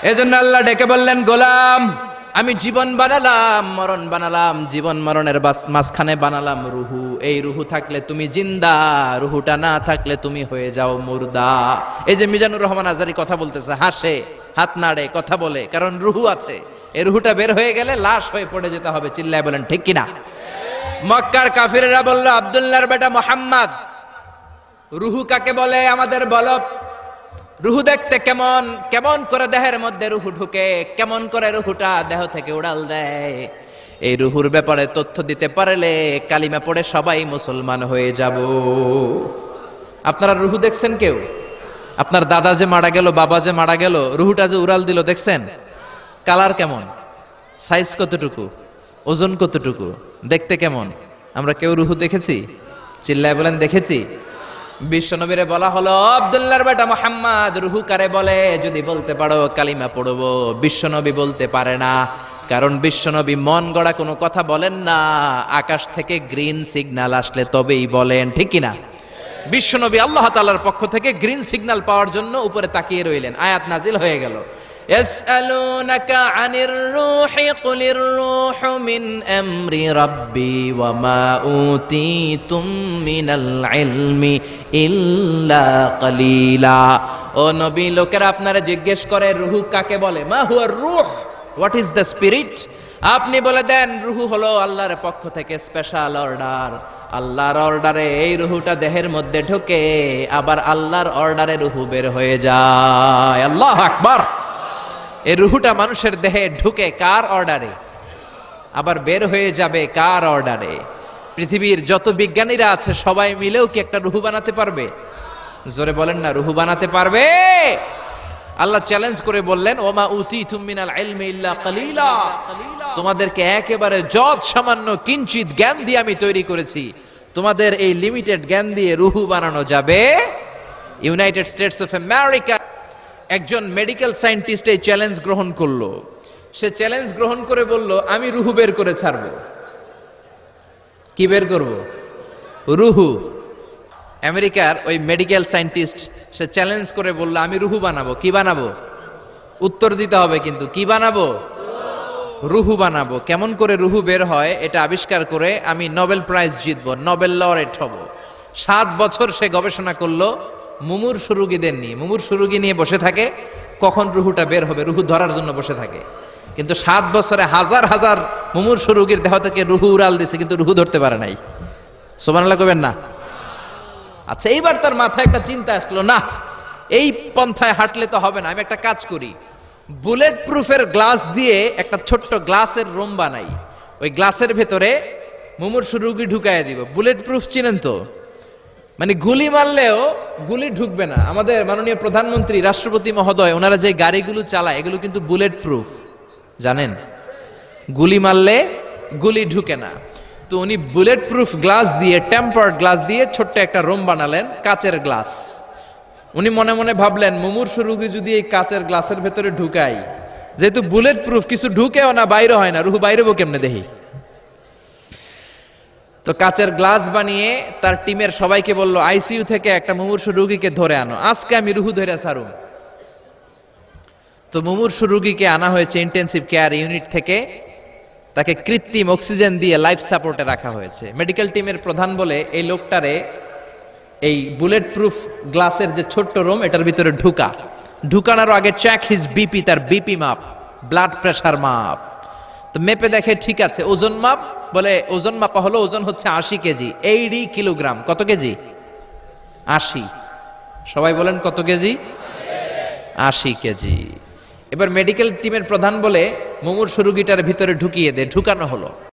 এজন্য আল্লাহ ডেকে বললেন, গোলাম আমি জীবন বানালাম, মরণ বানালাম, জীবন মরণের মাঝখানে বানালাম রুহু। এই রুহু থাকলে তুমি জিন্দা, রুহুটা না থাকলে তুমি হয়ে যাও মুর্দা। এই যে মিজানুর রহমান আজারি কথা বলতেছে, হাসে, হাত নাড়ে, কথা বলে, কারণ রুহু আছে। এই রুহুটা বের হয়ে গেলে লাশ হয়ে পড়ে যেতে হবে। চিল্লায় বলেন ঠিক কিনা? মক্কার কাফিররা বলল, আব্দুল্লাহর বেটা মুহাম্মদ, রুহু কাকে বলে আমাদের বলো। রুহু দেখতে কেমন, কেমন করে দেহের মধ্যে রুহু ঢুকে, কেমন করে রুহুটা দেহ থেকে উড়াল দেয়, এই রুহুর ব্যাপারে তথ্য দিতে পারলে কালিমা পড়ে সবাই মুসলমান হয়ে যাব। আপনারা রুহু দেখছেন কেউ? আপনার দাদা যে মারা গেল, বাবা যে মারা গেল, রুহুটা যে উড়াল দিল, দেখছেন? কালার কেমন, সাইজ কতটুকু, ওজন কতটুকু, দেখতে কেমন? আমরা কেউ রুহু দেখেছি? চিল্লায় বলেন দেখেছি। বিশ্বনবীরে বলা হলো, আব্দুল্লাহর বেটা মুহাম্মদ, রুহু কারে বলে যদি বলতে পারো কালিমা পড়বো। বিশ্বনবী বলতে পারে না, কারণ বিশ্বনবী মন গড়া কোনো কথা বলেন না, আকাশ থেকে গ্রিন সিগন্যাল আসলে তবেই বলেন, ঠিক কিনা? বিশ্বনবী আল্লাহ তাআলার পক্ষ থেকে গ্রিন সিগন্যাল পাওয়ার জন্য উপরে তাকিয়ে রইলেন, আয়াত নাজিল হয়ে গেল। ইয়াসআলুনাকা আনির রূহি কুলির রূহু মিন আমরি রাব্বি ওয়া মা উতীতুম মিনাল ইলমি ইল্লা কালিলা। ও নবী, লোকেরা আপনারা জিজ্ঞেস করে রূহ কাকে বলে, মা হুয়ার রূহ, হোয়াট ইজ দ্য স্পিরিট? আপনি বলে দেন রূহ হলো আল্লাহর পক্ষ থেকে স্পেশাল অর্ডার। আল্লাহর অর্ডারে এই রূহটা দেহের মধ্যে ঢোকে, আবার আল্লাহর অর্ডারে রূহ বের হয়ে যায়। আল্লাহু আকবার। এই রুহুটা মানুষের দেহে ঢুকে কার অর্ডারে, আবার বের হয়ে যাবে কার অর্ডারে? পৃথিবীর যত বিজ্ঞানীরা আছে সবাই মিলেও কি একটা রুহু বানাতে পারবে? জোরে বলেন না, রুহু বানাতে পারবে? আল্লাহ চ্যালেঞ্জ করে বললেন, ওমা উতীতুম মিনাল ইলমি ইল্লা কালিলা, তোমাদেরকে একেবারে যত সামান্য কিঞ্চিত জ্ঞান দিয়ে আমি তৈরি করেছি, তোমাদের এই লিমিটেড জ্ঞান দিয়ে রুহু বানানো যাবে? ইউনাইটেড স্টেটস অফ আমেরিকা একজন মেডিকেল সায়েন্টিস্ট এই চ্যালেঞ্জ গ্রহণ করলো। সে চ্যালেঞ্জ গ্রহণ করে বলল, আমি রুহু বের করে ছাড়বো। কি বের করব? রুহু। আমেরিকার ওই মেডিকেল সায়েন্টিস্ট সে চ্যালেঞ্জ করে বলল, আমি রুহু বানাবো। কি বানাবো? উত্তর দিতে হবে কিন্তু, কি বানাবো? রুহু বানাবো। কেমন করে রুহু বের হয় এটা আবিষ্কার করে আমি নোবেল প্রাইজ জিতবো, নোবেল লরেট হব। 7 বছর সে গবেষণা করলো মুমূর্ষু রোগীদের নিয়ে। মুমূর্ষু রোগী নিয়ে বসে থাকে, কখন রুহুটা বের হবে, রুহু ধরার জন্য বসে থাকে। কিন্তু 7 বছরে হাজার হাজার মুমূর্ষু রোগীর দেহ থেকে রুহু উড়াল দিছে, কিন্তু রুহু ধরতে পারে নাই। সুবহানাল্লাহ কইবেন না? আচ্ছা, এইবার তার মাথায় একটা চিন্তা আসলো, না এই পন্থায় হাঁটলে তো হবে না, আমি একটা কাজ করি, বুলেট প্রুফের গ্লাস দিয়ে একটা ছোট্ট গ্লাসের রুম বানাই, ওই গ্লাসের ভেতরে মুমূর্ষু রোগী ঢুকায় দিব। বুলেট প্রুফ চিনেন তো? মানে গুলি মারলেও গুলি ঢুকবে না। আমাদের মাননীয় প্রধানমন্ত্রী, রাষ্ট্রপতি মহোদয়, ওনারা যে গাড়িগুলো চালায় এগুলো কিন্তু বুলেট প্রুফ, জানেন? গুলি মারলে গুলি ঢুকে না। তো উনি বুলেট প্রুফ গ্লাস দিয়ে, টেম্পার্ড গ্লাস দিয়ে ছোট্ট একটা রুম বানালেন, কাচের গ্লাস। উনি মনে মনে ভাবলেন, মুমূর্ষু রোগী যদি এই কাচের গ্লাসের ভেতরে ঢুকাই, যেহেতু বুলেট প্রুফ, কিছু ঢুকেও না, বাইরে হয় না, রুহু বাইরেবো কেমনে দেখি। তো কাচের গ্লাস বানিয়ে তার টিমের সবাইকে বলল, আইসিইউ থেকে একটা মুমূর্ষু রোগীকে ধরে আনো, আজকে আমি রুহু ধরে ছাড়ুম। তো মুমূর্ষু রোগীকে আনা হয়েছে ইন্টেনসিভ কেয়ার ইউনিট থেকে, তাকে কৃত্রিম অক্সিজেন দিয়ে লাইফ সাপোর্টে রাখা হয়েছে। মেডিকেল টিমের প্রধান বলে, এই লোকটারে এই বুলেট প্রুফ গ্লাসের যে ছোট্ট রুম, এটার ভিতরে ঢুকানোর আগে চেক হিজ বিপি, তার বিপি মাপ, ব্লাড প্রেশার মাপ। তো মেপে দেখে ঠিক আছে। ওজন মাপ, বলে ওজন মাপা হলো, ওজন হচ্ছে 80 কেজি, 80 কিলোগ্রাম। কত কেজি? 80। সবাই বলেন কত কেজি? 80 কেজি। এবার মেডিকেল টিমের প্রধান বলে, মুমূর্ষু রোগীটার ভিতরে ঢুকিয়ে দে। ঢুকানো হলো।